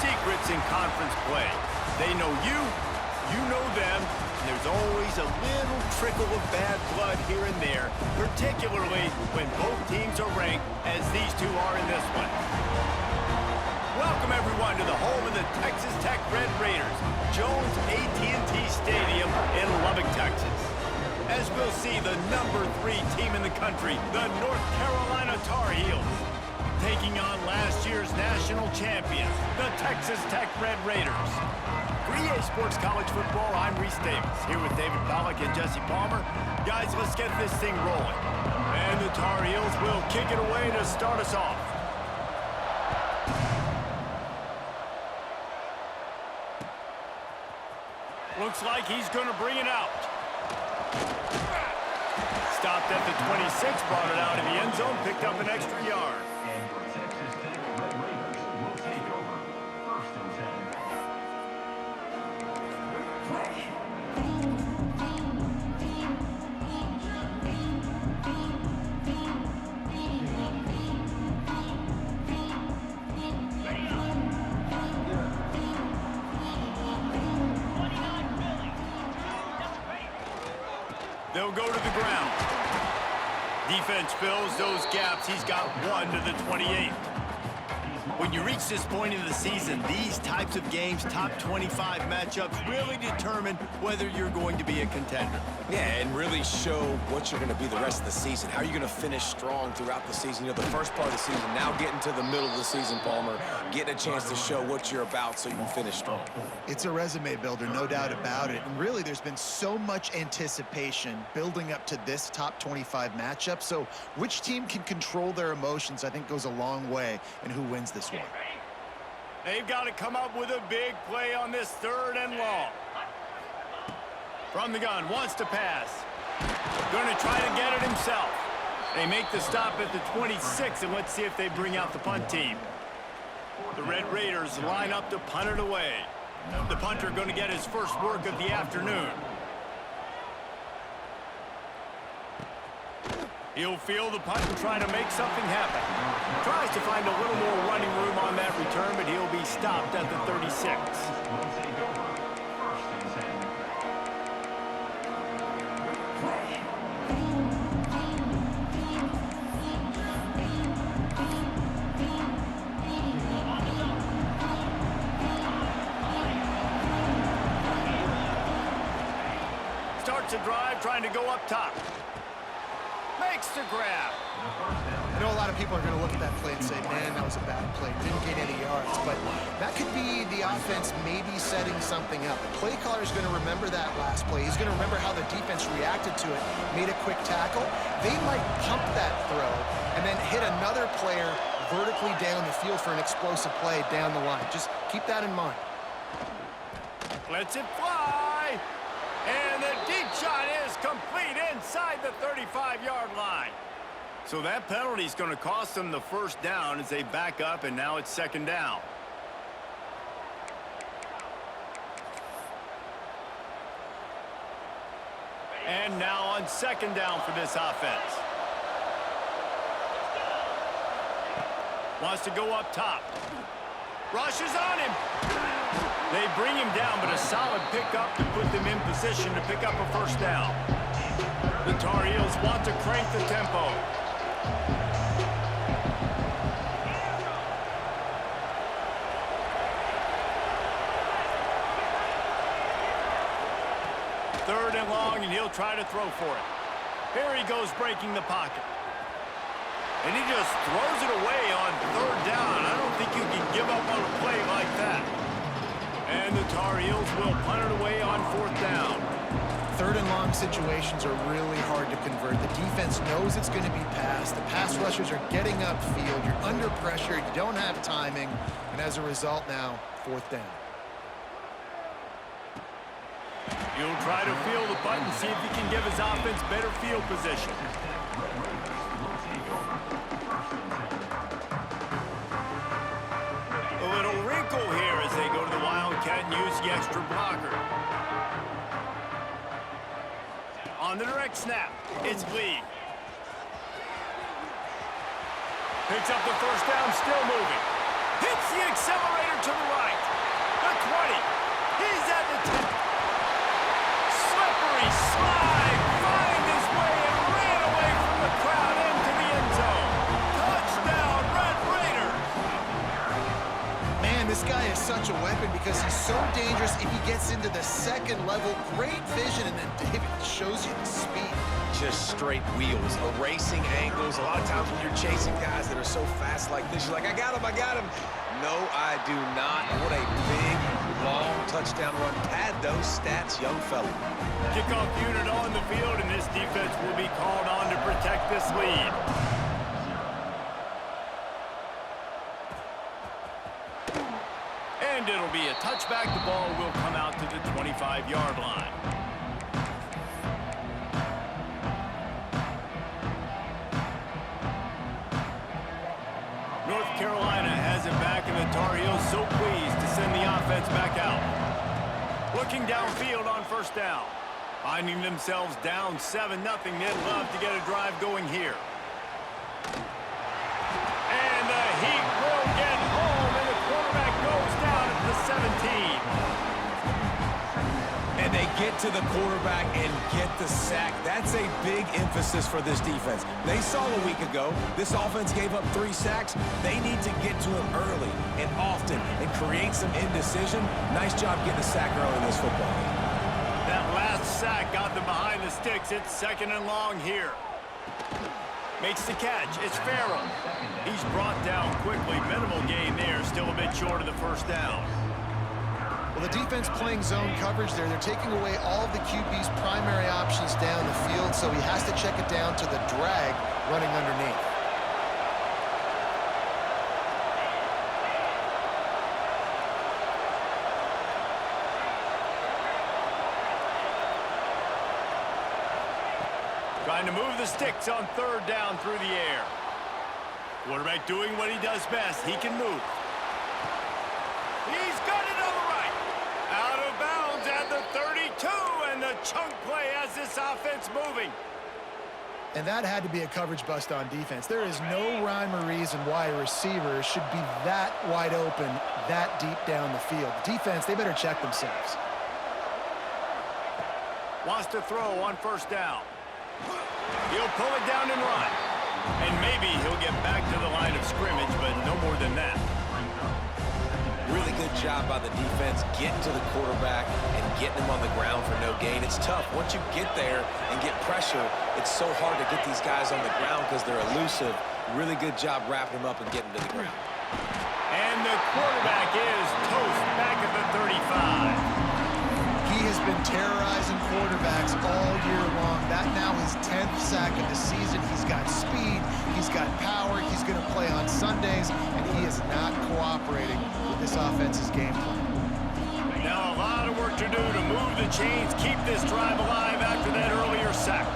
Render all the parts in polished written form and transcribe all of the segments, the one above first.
secrets in conference play. They know you, you know them, and there's always a little trickle of bad blood here and there, particularly when both teams are ranked as these two are in this one. Welcome, everyone, to the home of the Texas Tech Red Raiders, Jones AT&T Stadium in Lubbock, Texas. As we'll see, the #3 team in the country, the North Carolina Tar Heels, taking on last year's national champions, the Texas Tech Red Raiders. For EA Sports College Football, I'm Reese Davis, here with David Pollack and Jesse Palmer. Guys, let's get this thing rolling. And the Tar Heels will kick it away to start us off. Looks like he's going to bring it out. Stopped at the 26, brought it out in the end zone, picked up an extra yard. They'll go to the ground. Defense fills those gaps. He's got one to the 28. When you reach this point in the season, these types of games, top 25 matchups, really determine whether you're going to be a contender. Yeah, and really show what you're going to be the rest of the season. How are you going to finish strong throughout the season? You know, the first part of the season, now getting to the middle of the season, Palmer, getting a chance to show what you're about so you can finish strong. It's a resume builder, no doubt about it. And really, there's been so much anticipation building up to this top 25 matchup. So which team can control their emotions, I think, goes a long way in who wins this one. They've got to come up with a big play on this 3rd and long. From the gun, wants to pass. Going to try to get it himself. They make the stop at the 26, and let's see if they bring out the punt team. The Red Raiders line up to punt it away. The punter going to get his first work of the afternoon. He'll feel the punt and try to make something happen. Tries to find a little more running room on that return, but he'll be stopped at the 36. Starts a drive, trying to go up top. Makes the grab. I know a lot of people are going to look at that play and say, man, that was a bad play. Didn't gain any yards. But that could be the offense maybe setting something up. The play caller is going to remember that last play. He's going to remember how the defense reacted to it, made a quick tackle. They might pump that throw and then hit another player vertically down the field for an explosive play down the line. Just keep that in mind. Lets it fly. And the deep shot is complete inside the 35-yard line. So that penalty is going to cost them the first down as they back up, and now it's 2nd down. And now on 2nd down for this offense. Wants to go up top. Rushes on him. They bring him down, but a solid pickup to put them in position to pick up a first down. The Tar Heels want to crank the tempo. Third and long, and he'll try to throw for it. Here he goes, breaking the pocket. And he just throws it away on 3rd down. I don't think you can give up on a play like that. And the Tar Heels will punt it away on 4th down. 3rd and long situations are really hard to convert. The defense knows it's going to be passed. The pass rushers are getting upfield. You're under pressure. You don't have timing. And as a result now, 4th down. He'll try to feel the punt and see if he can give his offense better field position. A little wrinkle here as they go to the Wildcat and use the extra blocker. On the direct snap, it's Lee. Picks up the first down, still moving. Hits the accelerator to the right. because he's so dangerous if he gets into the second level. Great vision, and then David shows you the speed. Just straight wheels, erasing angles. A lot of times when you're chasing guys that are so fast like this, you're like, I got him, I got him. No, I do not. What a big, long touchdown run. Pad those stats, young fella. Kickoff unit on the field, and this defense will be called on to protect this lead. And it'll be a touchback. The ball will come out to the 25-yard line. North Carolina has it back, and the Tar Heels so pleased to send the offense back out. Looking downfield on first down. Finding themselves down 7-0. They'd love to get a drive going here. And the Heat will get home, and the quarterback goes down at the 17. And they get to the quarterback and get the sack. That's a big emphasis for this defense. They saw a week ago, this offense gave up 3 sacks. They need to get to him early and often and create some indecision. Nice job getting a sack early in this football game. That last sack got them behind the sticks. It's 2nd and long here. Makes the catch. It's Farrell. He's brought down quickly. Minimal gain there. Still a bit short of the first down. Well, the defense playing zone coverage there. They're taking away all of the QB's primary options down the field, so he has to check it down to the drag running underneath. Trying to move the sticks on 3rd down through the air. Quarterback doing what he does best. He can move. He's got it on the right. Out of bounds at the 32, and the chunk play has this offense moving. And that had to be a coverage bust on defense. There is no rhyme or reason why a receiver should be that wide open, that deep down the field. Defense, they better check themselves. Wants to throw on first down. He'll pull it down and run. And maybe he'll get back to the line of scrimmage, but no more than that. Really good job by the defense getting to the quarterback and getting him on the ground for no gain. It's tough. Once you get there and get pressure, it's so hard to get these guys on the ground because they're elusive. Really good job wrapping them up and getting to the ground. And the quarterback is toast back at the 35. He has been terrorizing quarterbacks all year long. That now his 10th sack of the season. He's got speed, he's got power, he's going to play on Sundays, and he is not cooperating with this offense's game plan. Now a lot of work to do to move the chains, keep this drive alive after that earlier sack.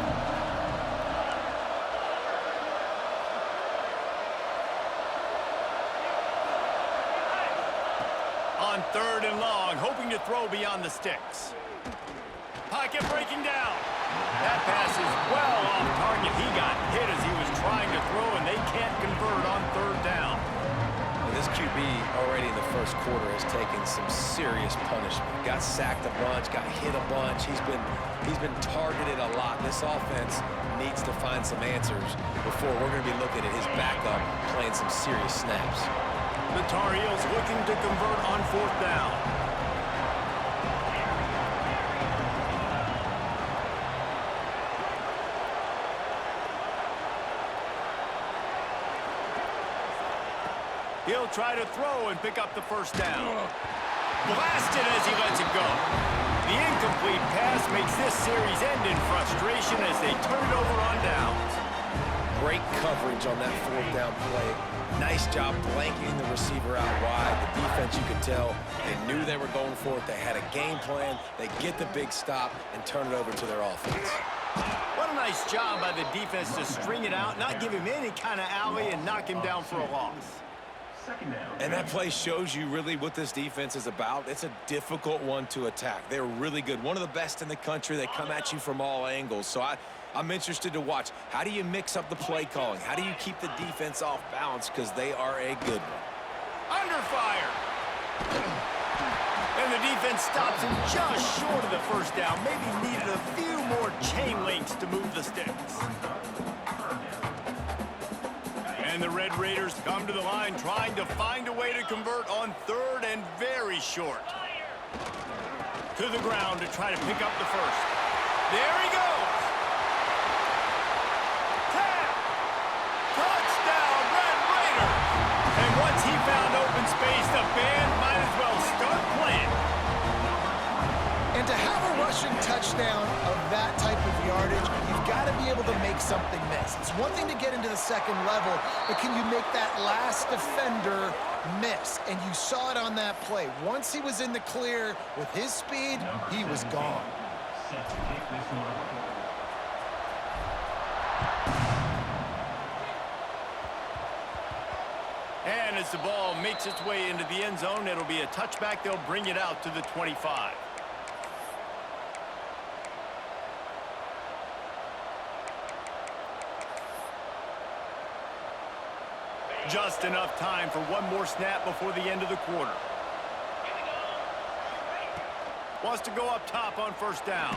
On 3rd and long, hoping to throw beyond the sticks. Pocket breaking down. That pass is well off target. He got hit as he was trying to throw, and they can't convert on 3rd down. And this QB already in the first quarter has taken some serious punishment. Got sacked a bunch, got hit a bunch. He's been targeted a lot. This offense needs to find some answers before we're going to be looking at his backup playing some serious snaps. The Tar Heels looking to convert on 4th down. He'll try to throw and pick up the first down. Blasted as he lets it go. The incomplete pass makes this series end in frustration as they turn it over on downs. Great coverage on that 4th down play. Nice job blanketing the receiver out wide. The defense, you could tell, they knew they were going for it. They had a game plan. They get the big stop and turn it over to their offense. What a nice job by the defense to string it out, not give him any kind of alley, and knock him down for a loss. And that play shows you really what this defense is about. It's a difficult one to attack. They're really good. One of the best in the country. They come at you from all angles. So I'm interested to watch. How do you mix up the play calling? How do you keep the defense off balance? Because they are a good one. Under fire. And the defense stops him just short of the first down. Maybe needed a few more chain links to move the sticks. And the Red Raiders come to the line trying to find a way to convert on 3rd and very short. to the ground to try to pick up the first. There he goes. Tap. Touchdown, Red Raiders. And once he found open space, the band might as well start playing. And to have a rushing touchdown of that type of yardage, you've got to be able to make something miss. It's one thing to get into the second level, but can you make that last defender miss? And you saw it on that play. Once he was in the clear with his speed, he was gone. And as the ball makes its way into the end zone, it'll be a touchback. They'll bring it out to the 25. Just enough time for one more snap before the end of the quarter. Wants to go up top on first down.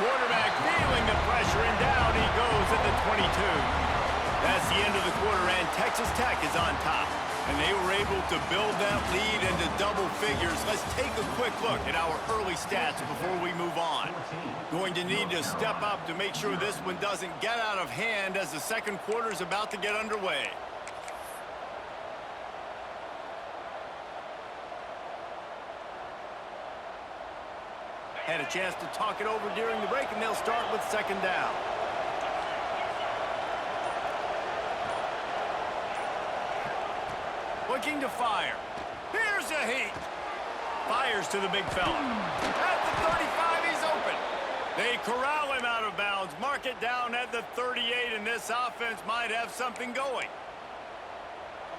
Quarterback feeling the pressure, and down he goes at the 22. That's the end of the quarter, and Texas Tech is on top. And they were able to build that lead into double figures. Let's take a quick look at our early stats before we move on. Going to need to step up to make sure this one doesn't get out of hand as the second quarter is about to get underway. Had a chance to talk it over during the break, and they'll start with second down. Looking to fire. Here's a heat. Fires to the big fella. At the 35, he's open. They corral him out of bounds. Mark it down at the 38, and this offense might have something going.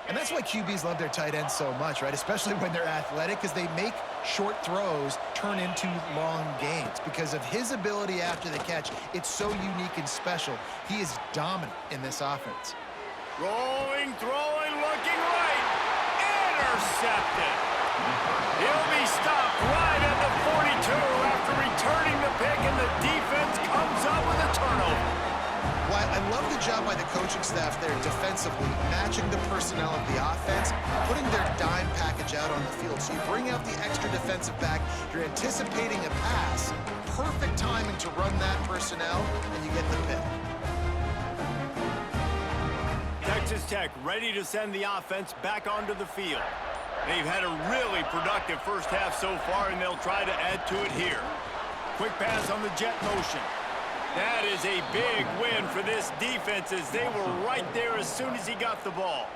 And that's why QBs love their tight ends so much, right? Especially when they're athletic, because they make short throws turn into long gains. Because of his ability after the catch, it's so unique and special. He is dominant in this offense. Rolling, throwing, looking right. Intercepted. He'll be stopped right at the 42 after returning the pick, and the defense comes up with a turnover. Well, I love the job by the coaching staff there defensively, matching the personnel of the offense, putting their dime package out on the field. So you bring out the extra defensive back, you're anticipating a pass, perfect timing to run that personnel, and you get the pick. Texas Tech ready to send the offense back onto the field. They've had a really productive first half so far, and they'll try to add to it here. Quick pass on the jet motion. That is a big win for this defense, as they were right there as soon as he got the ball.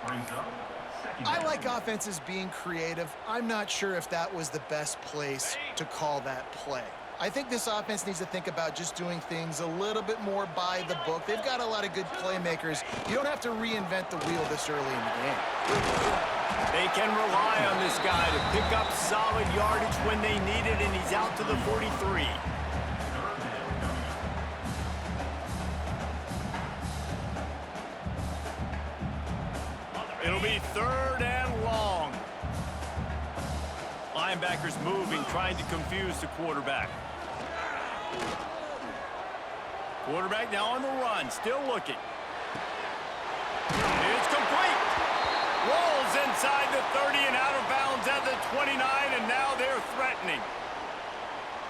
I like offenses being creative. I'm not sure if that was the best place to call that play. I think this offense needs to think about just doing things a little bit more by the book. They've got a lot of good playmakers. You don't have to reinvent the wheel this early in the game. They can rely on this guy to pick up solid yardage when they need it, and he's out to the 43. It'll be third and long. Linebackers moving, trying to confuse the quarterback. Quarterback now on the run, still looking. It's complete. Rolls inside the 30 and out of bounds at the 29, and now they're threatening.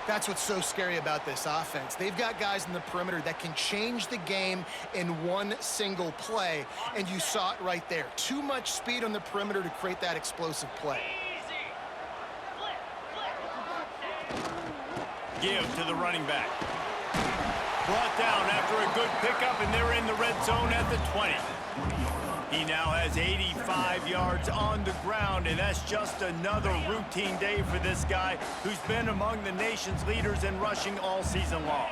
That's what's so scary about this offense. They've got guys in the perimeter that can change the game in one single play, and you saw it right there. Too much speed on the perimeter to create that explosive play. Give to the running back. Brought down after a good pickup, and they're in the red zone at the 20. He now has 85 yards on the ground, and that's just another routine day for this guy who's been among the nation's leaders in rushing all season long.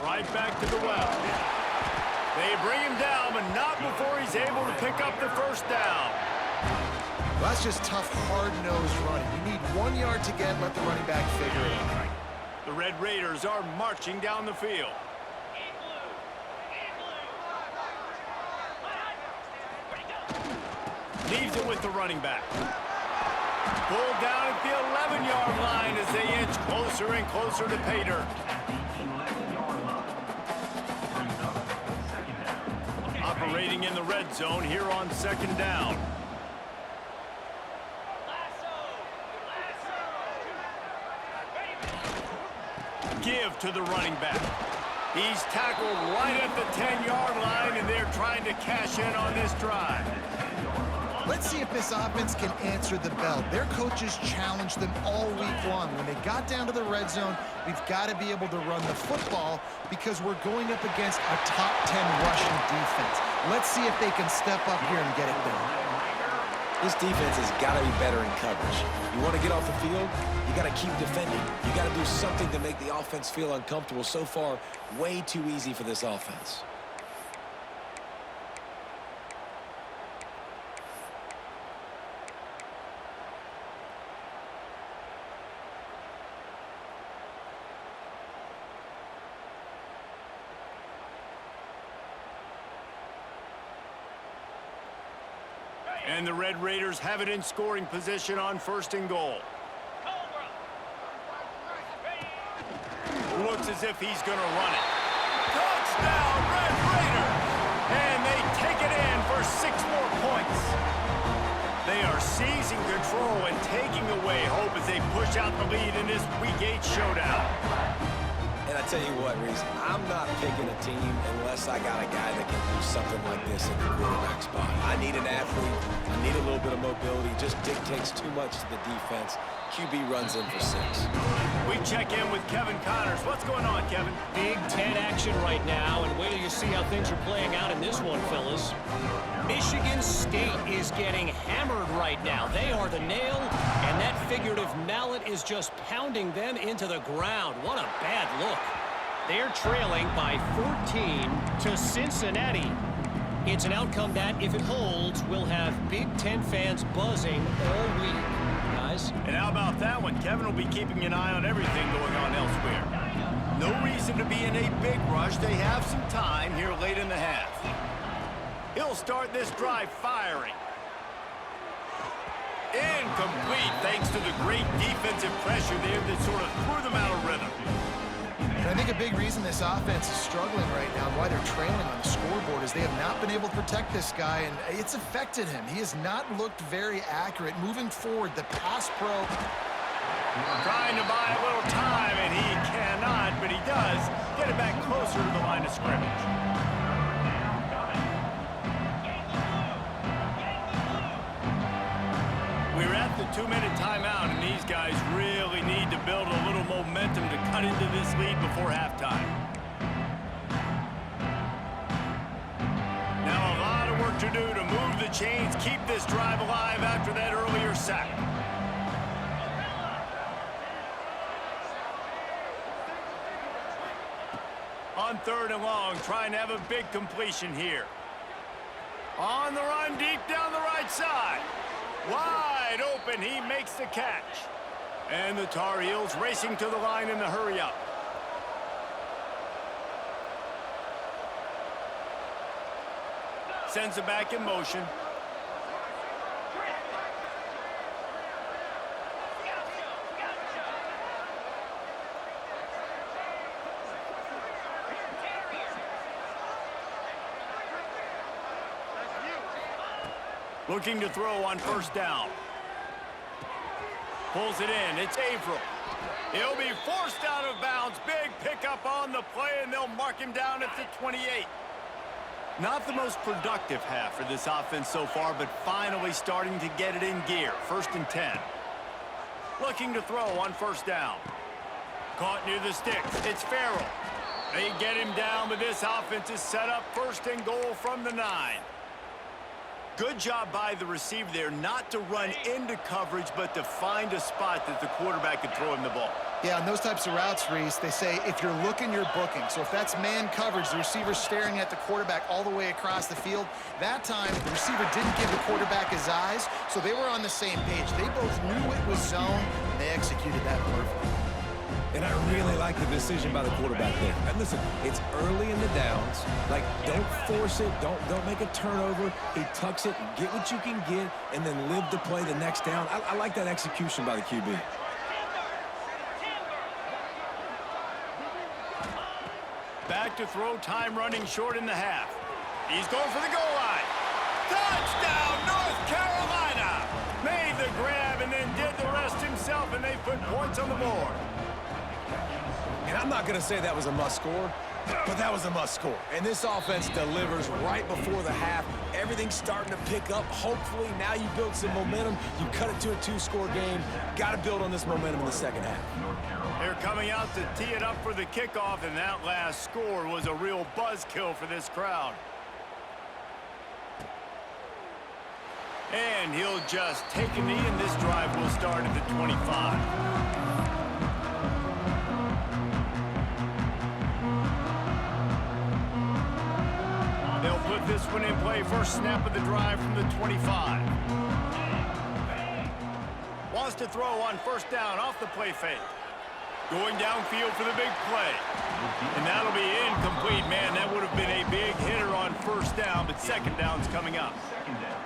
Right back to the well. They bring him down, but not before he's able to pick up the first down. Well, that's just tough, hard-nosed running. You need 1 yard to get, let the running back figure it out. The Red Raiders are marching down the field. Leaves it with the running back. Pulled down at the 11-yard line as they inch closer and closer to pay dirt. Operating in the red zone here on second down. give to the running back. He's tackled right at the 10-yard line, and they're trying to cash in on this drive. Let's see if this offense can answer the bell. Their coaches challenged them all week long. When they got down to the red zone, we've got to be able to run the football because we're going up against a top 10 rushing defense. Let's see if they can step up here and get it done. This defense has got to be better in coverage. You want to get off the field, you got to keep defending. You got to do something to make the offense feel uncomfortable. So far, way too easy for this offense. And the Red Raiders have it in scoring position on 1st and goal. Looks as if he's going to run it. Touchdown, Red Raiders! And they take it in for 6 more points. They are seizing control and taking away hope as they push out the lead in this Week 8 showdown. And I tell you what, Reese, I'm not picking a team unless I got a guy that can do something like this in the quarterback spot. I need an athlete. I need a little bit of mobility. Just dictates too much to the defense. QB runs in for 6. We check in with Kevin Connors. What's going on, Kevin? Big Ten action right now, and wait till you see how things are playing out in this one, fellas. Michigan State is getting hammered right now. They are the nail, and that figurative mallet is just pounding them into the ground. What a bad look. They're trailing by 14 to Cincinnati. It's an outcome that, if it holds, will have Big Ten fans buzzing all week. Guys? And how about that one? Kevin will be keeping an eye on everything going on elsewhere. No reason to be in a big rush. They have some time here late in the half. He'll start this drive firing. Incomplete thanks to the great defensive pressure there that sort of threw them out of rhythm. And I think a big reason this offense is struggling right now and why they're trailing on the scoreboard is they have not been able to protect this guy, and it's affected him. He has not looked very accurate. Moving forward, the pass pro. Trying to buy a little time, and he cannot, but he does get it back closer to the line of scrimmage. We're at the 2-minute timeout, and these guys really need to build a little momentum to cut into this lead before halftime. Now a lot of work to do to move the chains, keep this drive alive after that earlier sack. On 3rd and long, trying to have a big completion here. On the run, deep down the right side. Wide open, he makes the catch. And the Tar Heels racing to the line in the hurry-up. Sends it back in motion. Looking to throw on 1st down. Pulls it in. It's Averill. He'll be forced out of bounds. Big pickup on the play, and they'll mark him down at the 28. Not the most productive half for this offense so far, but finally starting to get it in gear. 1st and 10. Looking to throw on 1st down. Caught near the sticks. It's Farrell. They get him down, but this offense is set up 1st and goal from the 9. Good job by the receiver there not to run into coverage, but to find a spot that the quarterback could throw him the ball. Yeah, on those types of routes, Reese, they say if you're looking, you're booking. So if that's man coverage, the receiver's staring at the quarterback all the way across the field. That time, the receiver didn't give the quarterback his eyes, so they were on the same page. They both knew it was zone, and they executed that perfectly. And I really like the decision by the quarterback there. And listen, it's early in the downs. Like, don't force it. Don't make a turnover. He tucks it, get what you can get, and then live the play the next down. I like that execution by the QB. Back to throw, time running short in the half. He's going for the goal line. Touchdown, North Carolina! Made the grab and then did the rest himself, and they put points on the board. And I'm not going to say that was a must score, but that was a must score. And this offense delivers right before the half. Everything's starting to pick up. Hopefully, now you build some momentum. You cut it to a 2-score game. Got to build on this momentum in the second half. They're coming out to tee it up for the kickoff, and that last score was a real buzzkill for this crowd. And he'll just take a knee, and this drive will start at the 25. They'll put this one in play. First snap of the drive from the 25. Wants to throw on first down off the play fake. Going downfield for the big play. And that'll be incomplete. Man, that would have been a big hitter on first down, but second down's coming up.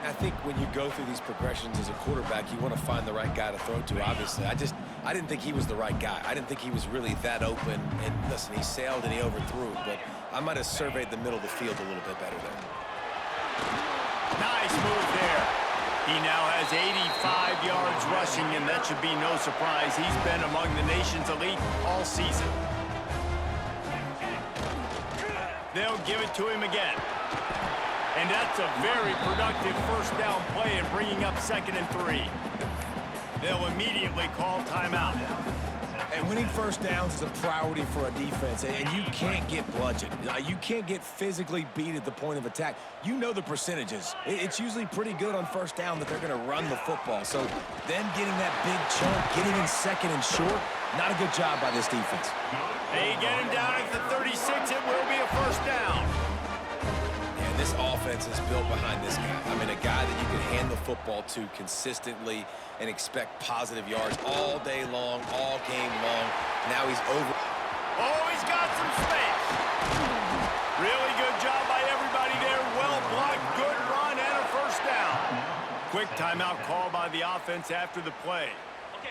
I think when you go through these progressions as a quarterback, you want to find the right guy to throw to, obviously. I didn't think he was the right guy. I didn't think he was really that open. And listen, he sailed and he overthrew, but I might have surveyed the middle of the field a little bit better there. Nice move there. He now has 85 yards rushing, and that should be no surprise. He's been among the nation's elite all season. They'll give it to him again. And that's a very productive first down play in bringing up 2nd and 3. They'll immediately call timeout. And winning first downs is a priority for a defense, and you can't get bludgeoned. You can't get physically beat at the point of attack. You know the percentages. It's usually pretty good on first down that they're going to run the football. So them getting that big chunk, getting in 2nd and short, not a good job by this defense. They get him down at the 36. It will be a first down. And this offense is built behind this guy. I mean, a guy that you can hand the football to consistently and expect positive yards all day long, all game long. Now he's over. Oh, he's got some space. Really good job by everybody there. Well blocked, good run, and a first down. Quick timeout call by the offense after the play.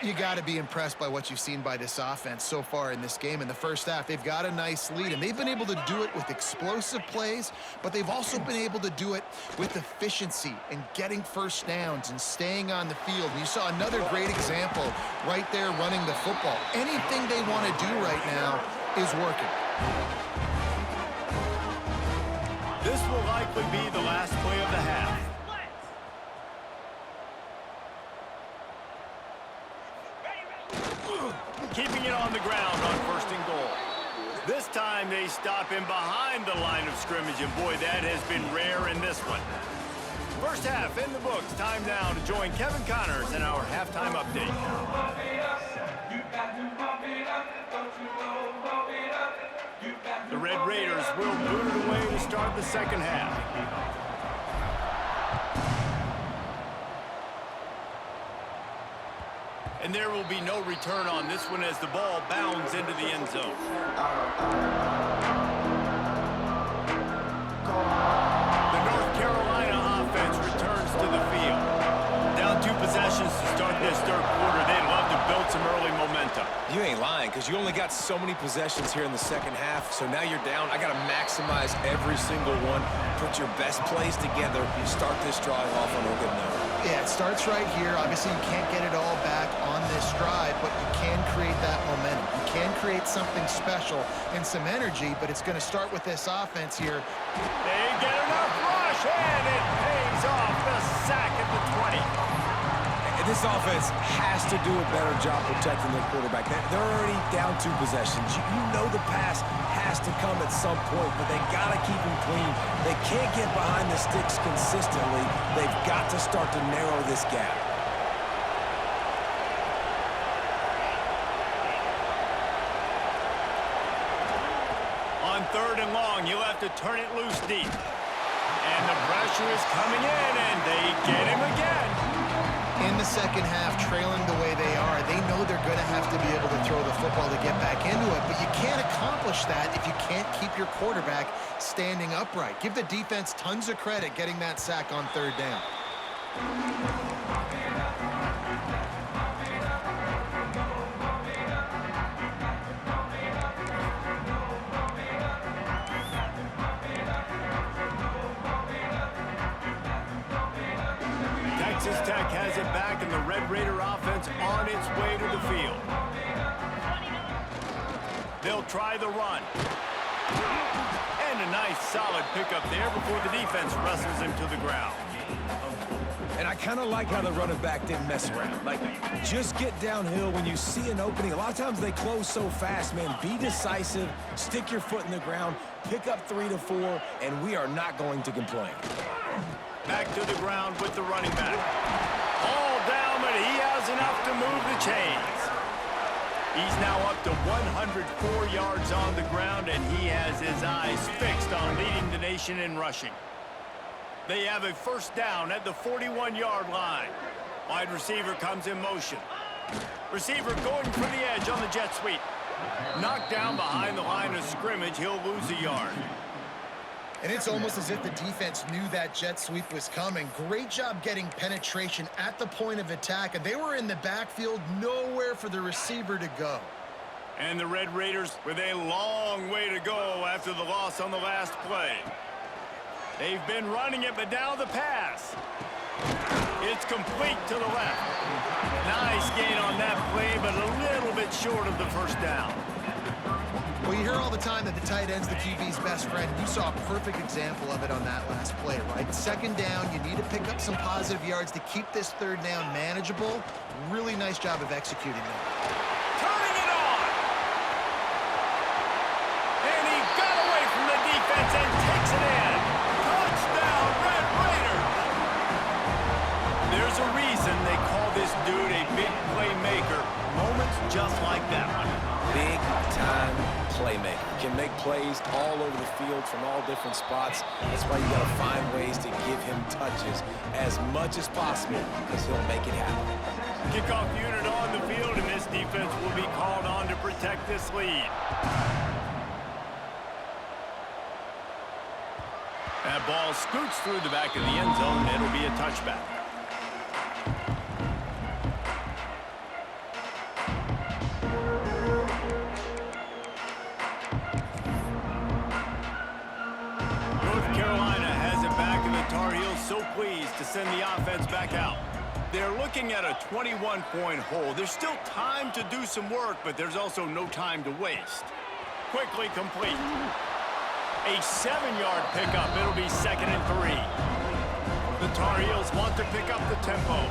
You got to be impressed by what you've seen by this offense so far in this game. In the first half, they've got a nice lead, and they've been able to do it with explosive plays, but they've also been able to do it with efficiency and getting first downs and staying on the field. And you saw another great example right there running the football. Anything they want to do right now is working. This will likely be the last play of the half. Keeping it on the ground on 1st and goal. This time they stop him behind the line of scrimmage, and boy, that has been rare in this one. First half in the books. Time now to join Kevin Connors in our halftime update. The Red Raiders will boot it away to start the second half. And there will be no return on this one as the ball bounds into the end zone. The North Carolina offense returns to the field. Down 2 possessions to start this 3rd quarter. They'd love to build some early momentum. You ain't lying, because you only got so many possessions here in the second half, so now you're down. I got to maximize every single one. Put your best plays together. Start this drive off on a good note. Yeah, it starts right here. Obviously, you can't get it all back on this drive, but you can create that momentum. You can create something special and some energy, but it's going to start with this offense here. They get enough rush, and it pays off. The sack at the 20. And this offense has to do a better job protecting their quarterback. They're already down 2 possessions. You know the pass has to come at some point, but they got to keep him clean. They can't get behind the sticks consistently. They've got to start to narrow this gap. On 3rd and long, you'll have to turn it loose deep. And the pressure is coming in, and they get him again. In the second half, trailing the way they are, they know they're going to have to be able to throw the football to get back into it, but you can't accomplish that if you can't keep your quarterback standing upright. Give the defense tons of credit getting that sack on 3rd down. Texas Tech has it back, and the Red Raider offense on its way to the field. They'll try the run. And a nice solid pickup there before the defense wrestles him to the ground. And I kind of like how the running back didn't mess around. Like, just get downhill when you see an opening. A lot of times they close so fast, man. Be decisive, stick your foot in the ground, pick up 3 to 4, and we are not going to complain. Back to the ground with the running back. All down, but he has enough to move the chains. He's now up to 104 yards on the ground, and he has his eyes fixed on leading the nation in rushing. They have a first down at the 41-yard line. Wide receiver comes in motion. Receiver going for the edge on the jet sweep. Knocked down behind the line of scrimmage. He'll lose a yard. And it's almost as if the defense knew that jet sweep was coming. Great job getting penetration at the point of attack, and they were in the backfield, nowhere for the receiver to go. And the Red Raiders with a long way to go after the loss on the last play. They've been running it, but now the pass. It's complete to the left. Nice gain on that play, but a little bit short of the first down. Well, you hear all the time that the tight end's the QB's best friend. You saw a perfect example of it on that last play, right? Second down, you need to pick up some positive yards to keep this third down manageable. Really nice job of executing that. Turning it on! And he got away from the defense and takes it in. Touchdown, Red Raiders! There's a reason they call this dude a big playmaker. Moments just like that one. Big-time playmaker. Can make plays all over the field from all different spots. That's why you got to find ways to give him touches as much as possible, because he'll make it happen. Kickoff unit on the field, and this defense will be called on to protect this lead. That ball scoots through the back of the end zone. It'll be a touchback. North Carolina has it back, and the Tar Heels so pleased to send the offense back out. They're looking at a 21-point hole. There's still time to do some work, but there's also no time to waste. Quickly complete. A 7-yard pickup. It'll be 2nd and 3. The Tar Heels want to pick up the tempo.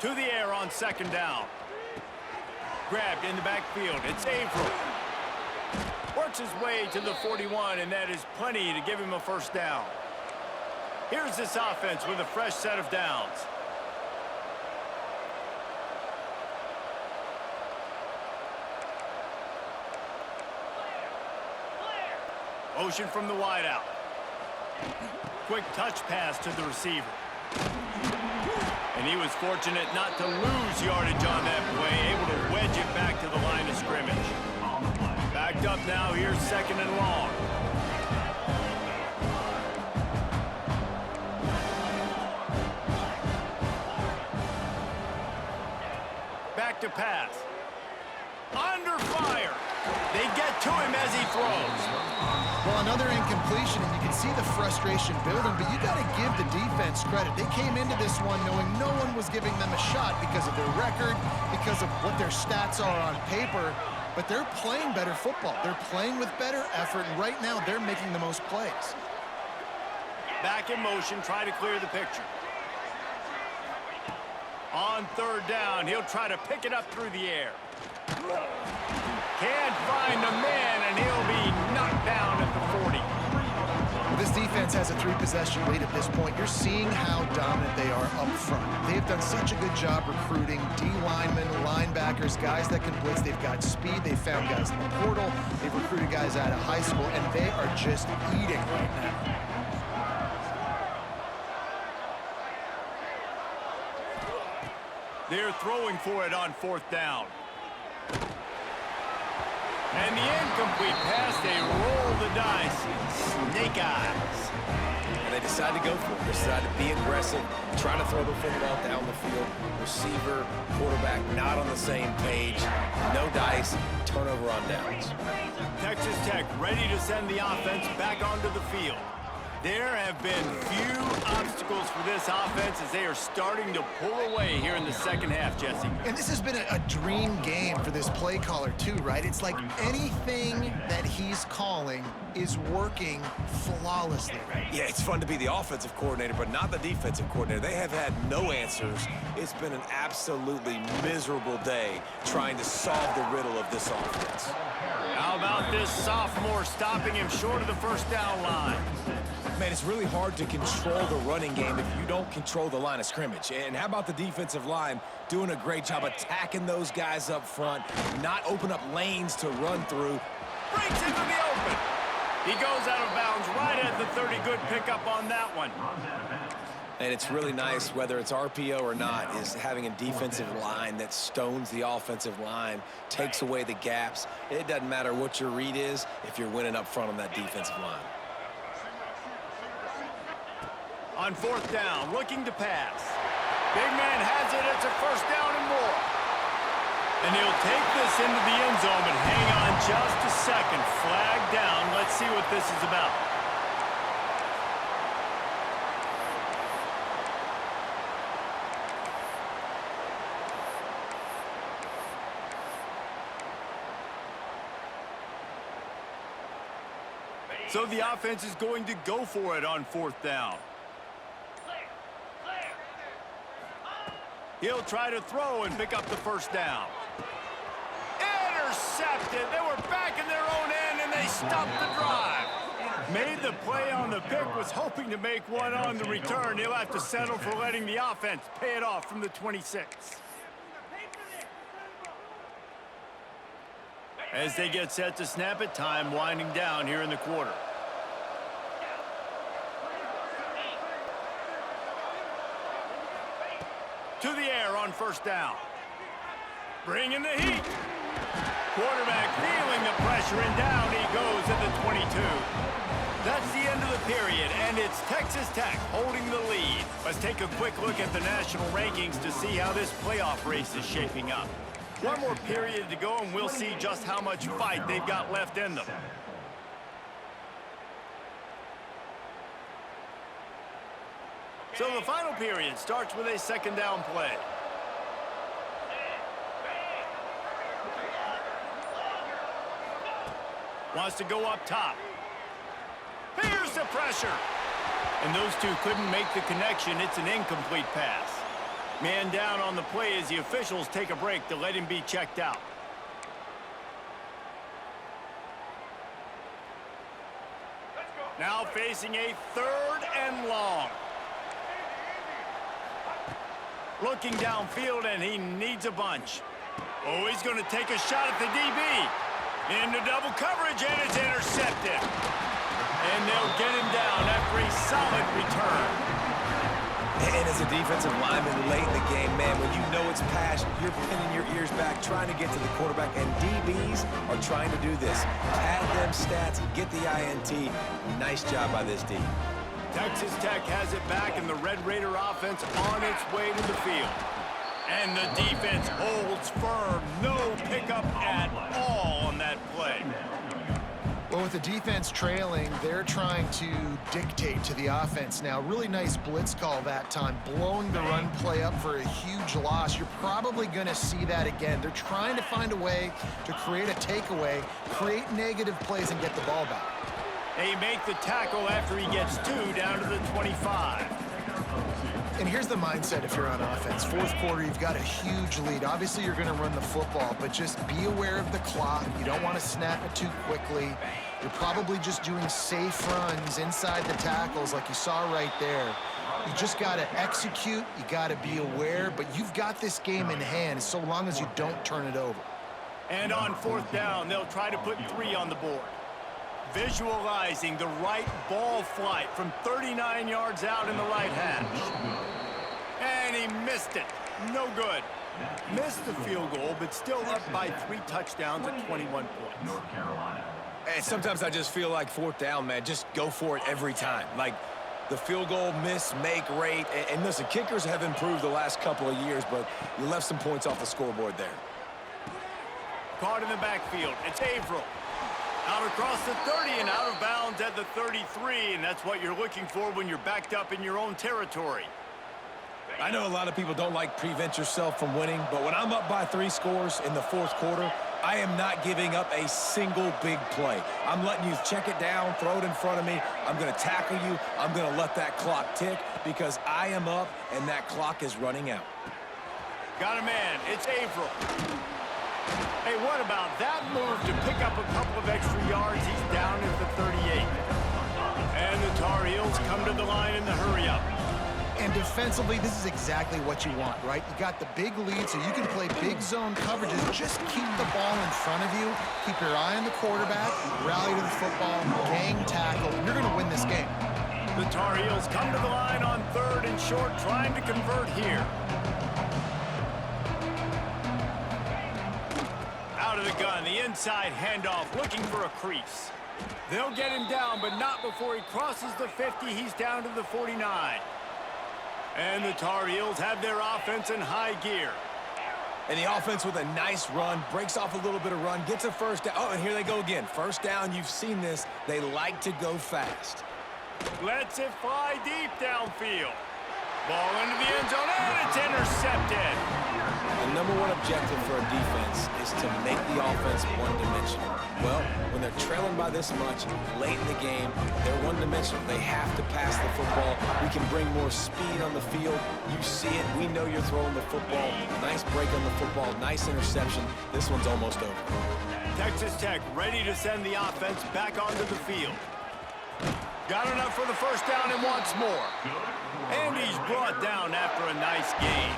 To the air on 2nd down. Grabbed in the backfield. It's Averill. Works his way to the 41, and that is plenty to give him a first down. Here's this offense with a fresh set of downs. Motion from the wideout. Quick touch pass to the receiver. And he was fortunate not to lose yardage on that play, able to wedge it back to the line of scrimmage. Backed up now, here's 2nd and long. Back to pass. Under fire. They get to him as he throws. Well, another incompletion, and you can see the frustration building, but you got to give the defense credit. They came into this one knowing no one was giving them a shot because of their record, because of what their stats are on paper, but they're playing better football. They're playing with better effort, and right now they're making the most plays. Back in motion, try to clear the picture. On 3rd down, he'll try to pick it up through the air. Can't find a man, and he'll be knocked down at the 40. Well, this defense has a 3-possession lead at this point. You're seeing how dominant they are up front. They've done such a good job recruiting D-linemen, linebackers, guys that can blitz. They've got speed. They've found guys in the portal. They've recruited guys out of high school, and they are just eating right now. They're throwing for it on 4th down. And the incomplete pass, they roll the dice. Snake eyes. And they decide to go for it. They decide to be aggressive, try to throw the football down the field. Receiver, quarterback, not on the same page. No dice, turnover on downs. Texas Tech ready to send the offense back onto the field. There have been few obstacles for this offense as they are starting to pull away here in the second half, Jesse. And this has been a dream game for this play caller too, right? It's like anything that he's calling is working flawlessly. Yeah, it's fun to be the offensive coordinator, but not the defensive coordinator. They have had no answers. It's been an absolutely miserable day trying to solve the riddle of this offense. How about this sophomore stopping him short of the first down line? Man, it's really hard to control the running game if you don't control the line of scrimmage. And how about the defensive line doing a great job attacking those guys up front, not open up lanes to run through. Breaks into the open. He goes out of bounds right at the 30. Good pickup on that one. And it's really nice, whether it's RPO or not, is having a defensive line that stones the offensive line, takes away the gaps. It doesn't matter what your read is if you're winning up front on that defensive line. On fourth down, looking to pass. Big man has it. It's a first down and more. And he'll take this into the end zone, but hang on just a second. Flag down. Let's see what this is about. So the offense is going to go for it on fourth down. He'll try to throw and pick up the first down. Intercepted. They were back in their own end, and they stopped the drive. Made the play on the pick, was hoping to make one on the return. He'll have to settle for letting the offense pay it off from the 26. As they get set to snap it, time winding down here in the quarter. To the air on first down. Bringing the heat. Quarterback feeling the pressure, and down he goes at the 22. That's the end of the period, and it's Texas Tech holding the lead. Let's take a quick look at the national rankings to see how this playoff race is shaping up. One more period to go, and we'll see just how much fight they've got left in them. So the final period starts with a second down play. Wants to go up top. Here's the pressure. And those two couldn't make the connection. It's an incomplete pass. Man down on the play as the officials take a break to let him be checked out. Now facing a third and long. Looking downfield, and he needs a bunch. Oh, he's going to take a shot at the DB. Into double coverage, and it's intercepted. And they'll get him down after a solid return. And as a defensive lineman late in the game, man, when you know it's passed, you're pinning your ears back, trying to get to the quarterback, and DBs are trying to do this. Add them stats, get the INT. Nice job by this D. Texas Tech has it back, and the Red Raider offense on its way to the field. And the defense holds firm. No pickup at all on that play. Well, with the defense trailing, they're trying to dictate to the offense now. Really nice blitz call that time, blowing the run play up for a huge loss. You're probably going to see that again. They're trying to find a way to create a takeaway, create negative plays, and get the ball back. They make the tackle after he gets two down to the 25. And here's the mindset if you're on offense. Fourth quarter, you've got a huge lead. Obviously, you're going to run the football, but just be aware of the clock. You don't want to snap it too quickly. You're probably just doing safe runs inside the tackles like you saw right there. You just got to execute. You got to be aware, but you've got this game in hand so long as you don't turn it over. And on fourth down, they'll try to put 3 on the board. Visualizing the right ball flight from 39 yards out in the right hash. And he missed it. No good. Missed the field goal, but still up by 3 touchdowns at 21 points. And sometimes I just feel like fourth down, man, just go for it every time. Like the field goal miss, make rate. And listen, kickers have improved the last couple of years, but you left some points off the scoreboard there. Caught in the backfield. It's Averill. Out across the 30 and out of bounds at the 33, and that's what you're looking for when you're backed up in your own territory. I know a lot of people don't like prevent yourself from winning, but when I'm up by 3 scores in the fourth quarter, I am not giving up a single big play. I'm letting you check it down, throw it in front of me. I'm going to tackle you. I'm going to let that clock tick because I am up and that clock is running out. Got a man. It's Averill. Hey, what about that move to pick up a couple of extra yards? He's down at the 38. And the Tar Heels come to the line in the hurry-up. And defensively, this is exactly what you want, right? You got the big lead, so you can play big zone coverages. Just keep the ball in front of you. Keep your eye on the quarterback. Rally to the football. Gang tackle. You're going to win this game. The Tar Heels come to the line on 3rd and short, trying to convert here. Out of the gun, the inside handoff, looking for a crease. They'll get him down, but not before he crosses the 50. He's down to the 49. And the Tar Heels have their offense in high gear. And the offense with a nice run, breaks off a little bit of run, gets a first down. Oh, and here they go again. First down, you've seen this. They like to go fast. Lets it fly deep downfield. Ball into the end zone, and it's intercepted. The #1 objective for a defense is to make the offense one-dimensional. Well, when they're trailing by this much, late in the game, they're one-dimensional. They have to pass the football. We can bring more speed on the field. You see it. We know you're throwing the football. Nice break on the football. Nice interception. This one's almost over. Texas Tech ready to send the offense back onto the field. Got enough for the first down and wants more. And he's brought down after a nice gain.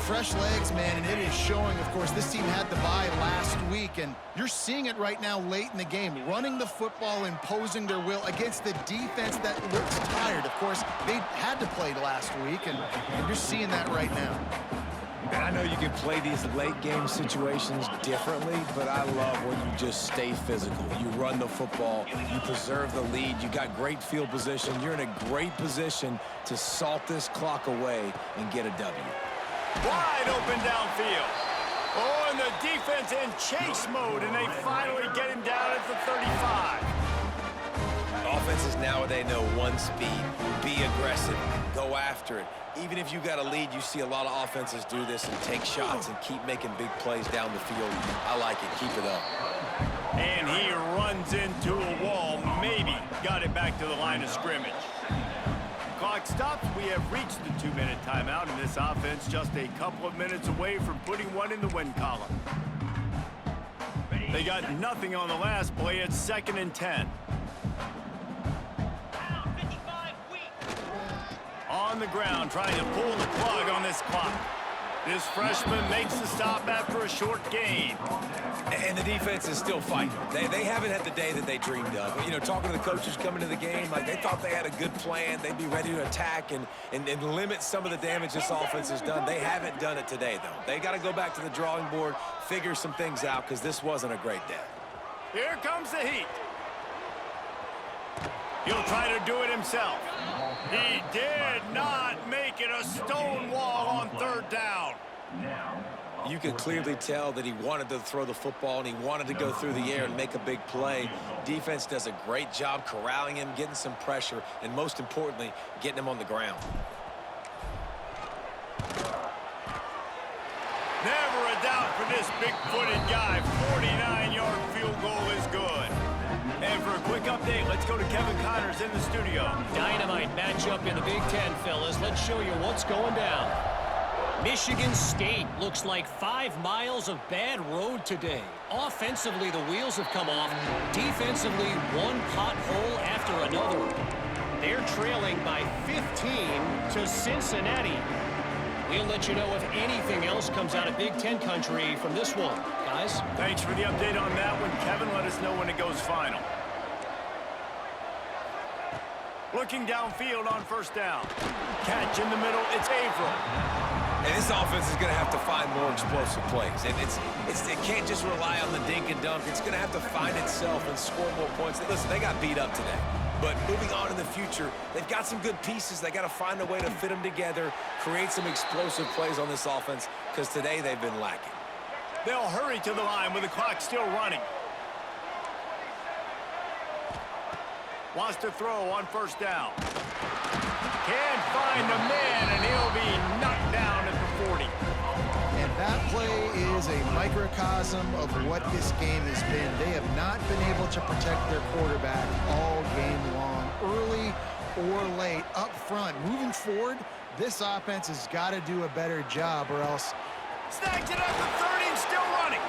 Fresh legs, man, and it is showing. Of course, this team had the bye last week, and you're seeing it right now late in the game. Running the football, imposing their will against the defense that looks tired. Of course, they had to play last week, and you're seeing that right now. And I know you can play these late-game situations differently, but I love when you just stay physical. You run the football. You preserve the lead. You got great field position. You're in a great position to salt this clock away and get a W. Wide open downfield. Oh, and the defense in chase mode, and they finally get him down at the 35. Offenses nowadays know one speed. Be aggressive. Go after it. Even if you got a lead, you see a lot of offenses do this and take shots and keep making big plays down the field. I like it. Keep it up. And he runs into a wall. Maybe got it back to the line of scrimmage. Clock stops. We have reached the 2-minute timeout, and this offense just a couple of minutes away from putting one in the win column. They got nothing on the last play. It's 2nd and 10. On the ground, trying to pull the plug on this clock. This freshman makes the stop after a short gain. And the defense is still fighting. They haven't had the day that they dreamed of. You know, talking to the coaches coming to the game, like they thought they had a good plan. They'd be ready to attack and limit some of the damage this offense has done. They haven't done it today, though. They got to go back to the drawing board, figure some things out, because this wasn't a great day. Here comes the heat. He'll try to do it himself. He did not make it. A stone wall on 3rd down. You could clearly tell that he wanted to throw the football and he wanted to go through the air and make a big play. Defense does a great job corralling him, getting some pressure, and most importantly, getting him on the ground. Never a doubt for this big-footed guy. 49-yard field goal is good. And for a quick update, let's go to Kevin Connors in the studio. Dynamite matchup in the Big Ten, fellas. Let's show you what's going down. Michigan State looks like 5 miles of bad road today. Offensively, the wheels have come off. Defensively, one pothole after another. They're trailing by 15 to Cincinnati. We'll let you know if anything else comes out of Big Ten country from this one. Guys? Thanks for the update on that one, Kevin. Let us know when it goes final. Looking downfield on 1st down. Catch in the middle. It's Averill. And this offense is going to have to find more explosive plays. And it can't just rely on the dink and dunk. It's going to have to find itself and score more points. Listen, they got beat up today. But moving on in the future, they've got some good pieces. They got to find a way to fit them together, create some explosive plays on this offense, because today they've been lacking. They'll hurry to the line with the clock still running. Wants to throw on first down. Can't find the man, and he'll be knocked down at the 40. And that play is a microcosm of what this game has been. They have not been able to protect their quarterback all game long, early or late, up front. Moving forward, this offense has got to do a better job, or else. Snagged it at the 30 and still running.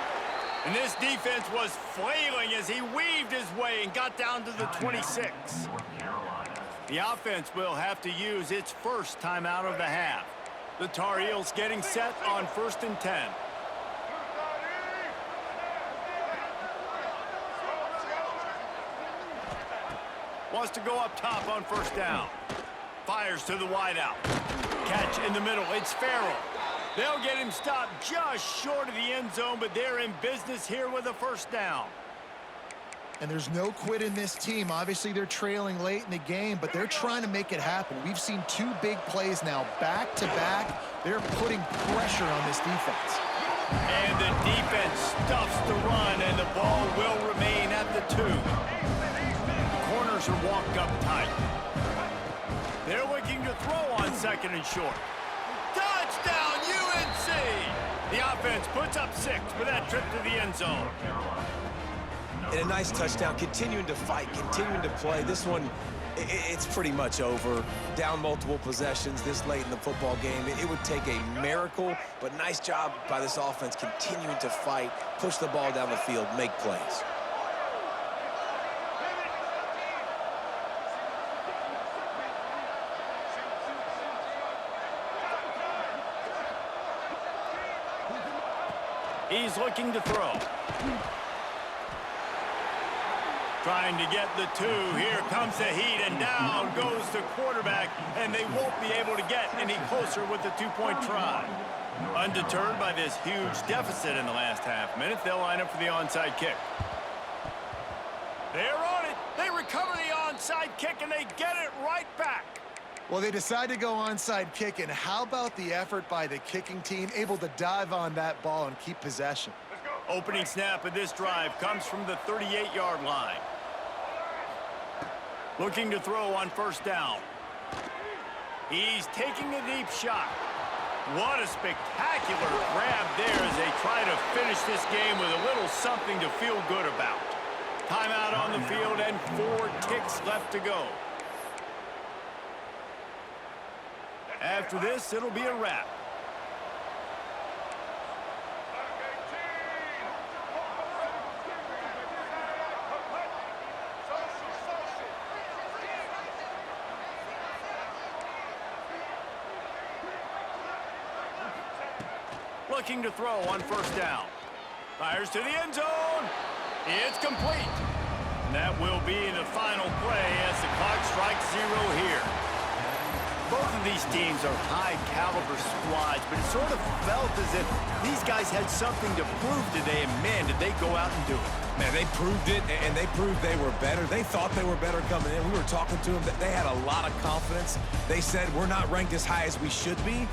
And this defense was flailing as he weaved his way and got down to the 26. The offense will have to use its first timeout of the half. The Tar Heels getting set on 1st and 10. Wants to go up top on first down. Fires to the wideout. Catch in the middle. It's Farrell. They'll get him stopped just short of the end zone, but they're in business here with a first down. And there's no quit in this team. Obviously, they're trailing late in the game, but they're trying to make it happen. We've seen 2 big plays now, back-to-back. They're putting pressure on this defense. And the defense stuffs the run, and the ball will remain at the 2. The corners are walked up tight. They're looking to throw on 2nd and short. Touchdown, UNC! The offense puts up 6 with that trip to the end zone. And a nice touchdown, continuing to fight, continuing to play. This one, it's pretty much over. Down multiple possessions this late in the football game. It would take a miracle, but nice job by this offense continuing to fight, push the ball down the field, make plays. He's looking to throw. Trying to get the 2. Here comes the heat, and down goes the quarterback, and they won't be able to get any closer with the 2-point try. Undeterred by this huge deficit in the last half minute, they'll line up for the onside kick. They're on it. They recover the onside kick, and they get it right back. Well, they decide to go onside kick, and how about the effort by the kicking team, able to dive on that ball and keep possession? Opening snap of this drive comes from the 38-yard line. Looking to throw on first down. He's taking a deep shot. What a spectacular grab there as they try to finish this game with a little something to feel good about. Timeout on the field and 4 ticks left to go. After this, it'll be a wrap. Looking to throw on first down. Fires to the end zone. It's complete. And that will be the final play as the clock strikes 0 here. Both of these teams are high-caliber squads, but it sort of felt as if these guys had something to prove today, and man, did they go out and do it. Man, they proved it, and they proved they were better. They thought they were better coming in. We were talking to them. They had a lot of confidence. They said, we're not ranked as high as we should be,